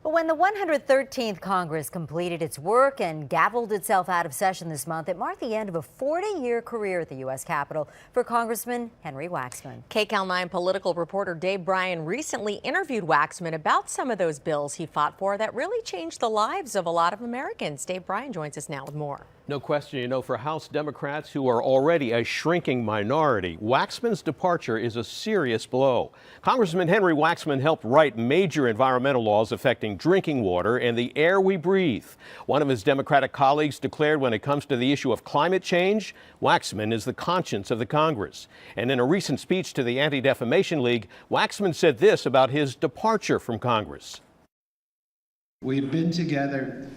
But when the 113th Congress completed its work and gavelled itself out of session this month, it marked the end of a 40-year career at the U.S. Capitol for Congressman Henry Waxman. KCAL 9 political reporter Dave Bryan recently interviewed Waxman about some of those bills he fought for that really changed the lives of a lot of Americans. Dave Bryan joins us now with more. No question, for House Democrats who are already a shrinking minority, Waxman's departure is a serious blow. Congressman Henry Waxman helped write major environmental laws affecting drinking water and the air we breathe. One of his Democratic colleagues declared when it comes to the issue of climate change, Waxman is the conscience of the Congress. And in a recent speech to the Anti-Defamation League, Waxman said this about his departure from Congress. We've been together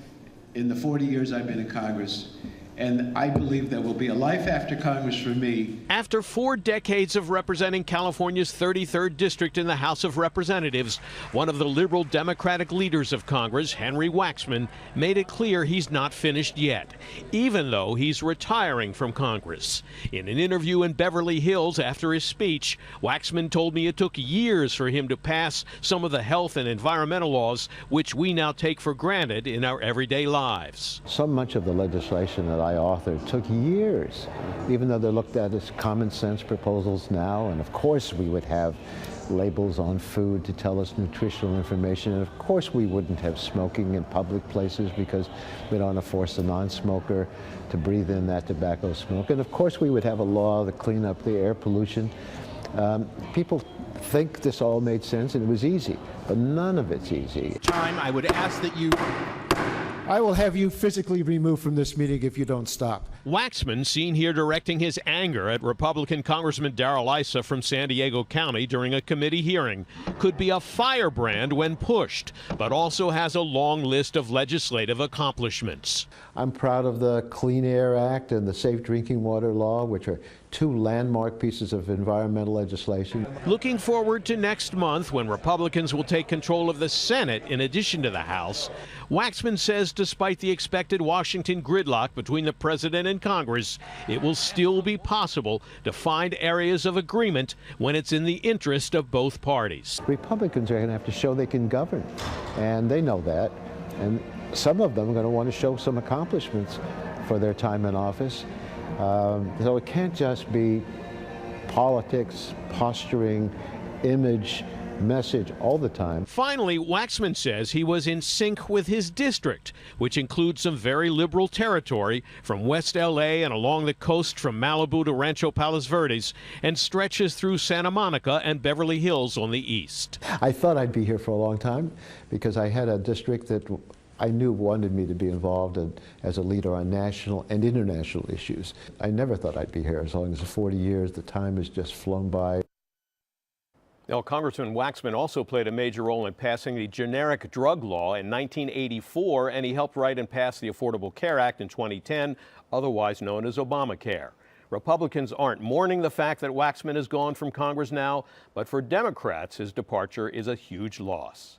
in the 40 years I've been in Congress, and I believe there will be a life after Congress for me. After 4 decades of representing California's 33rd District in the House of Representatives, one of the liberal Democratic leaders of Congress, Henry Waxman, made it clear he's not finished yet, even though he's retiring from Congress. In an interview in Beverly Hills after his speech, Waxman told me it took years for him to pass some of the health and environmental laws which we now take for granted in our everyday lives. So much of the legislation that I authored took years, even though they're looked at as common sense proposals now. And of course we would have labels on food to tell us nutritional information. And of course we wouldn't have smoking in public places because we don't want to force a non-smoker to breathe in that tobacco smoke. And of course we would have a law to clean up the air pollution. People think this all made sense and it was easy, but none of it's easy. I would ask that you... I will have you physically removed from this meeting if you don't stop. Waxman, seen here directing his anger at Republican Congressman Darrell Issa from San Diego County during a committee hearing, could be a firebrand when pushed, but also has a long list of legislative accomplishments. I'm proud of the Clean Air Act and the Safe Drinking Water Law, which are 2 landmark pieces of environmental legislation. Looking forward to next month when Republicans will take control of the Senate in addition to the House, Waxman says despite the expected Washington gridlock between the president and Congress, it will still be possible to find areas of agreement when it's in the interest of both parties. Republicans are going to have to show they can govern, and they know that. And some of them are going to want to show some accomplishments for their time in office. So it can't just be politics, posturing, image, message all the time. Finally, Waxman says he was in sync with his district, which includes some very liberal territory from West LA and along the coast from Malibu to Rancho Palos Verdes and stretches through Santa Monica and Beverly Hills on the east. I thought I'd be here for a long time because I had a district that I knew wanted me to be involved as a leader on national and international issues. I never thought I'd be here as long as 40 years. The time has just flown by. Now, Congressman Waxman also played a major role in passing the generic drug law in 1984, and he helped write and pass the Affordable Care Act in 2010, otherwise known as Obamacare. Republicans aren't mourning the fact that Waxman is gone from Congress now, but for Democrats, his departure is a huge loss.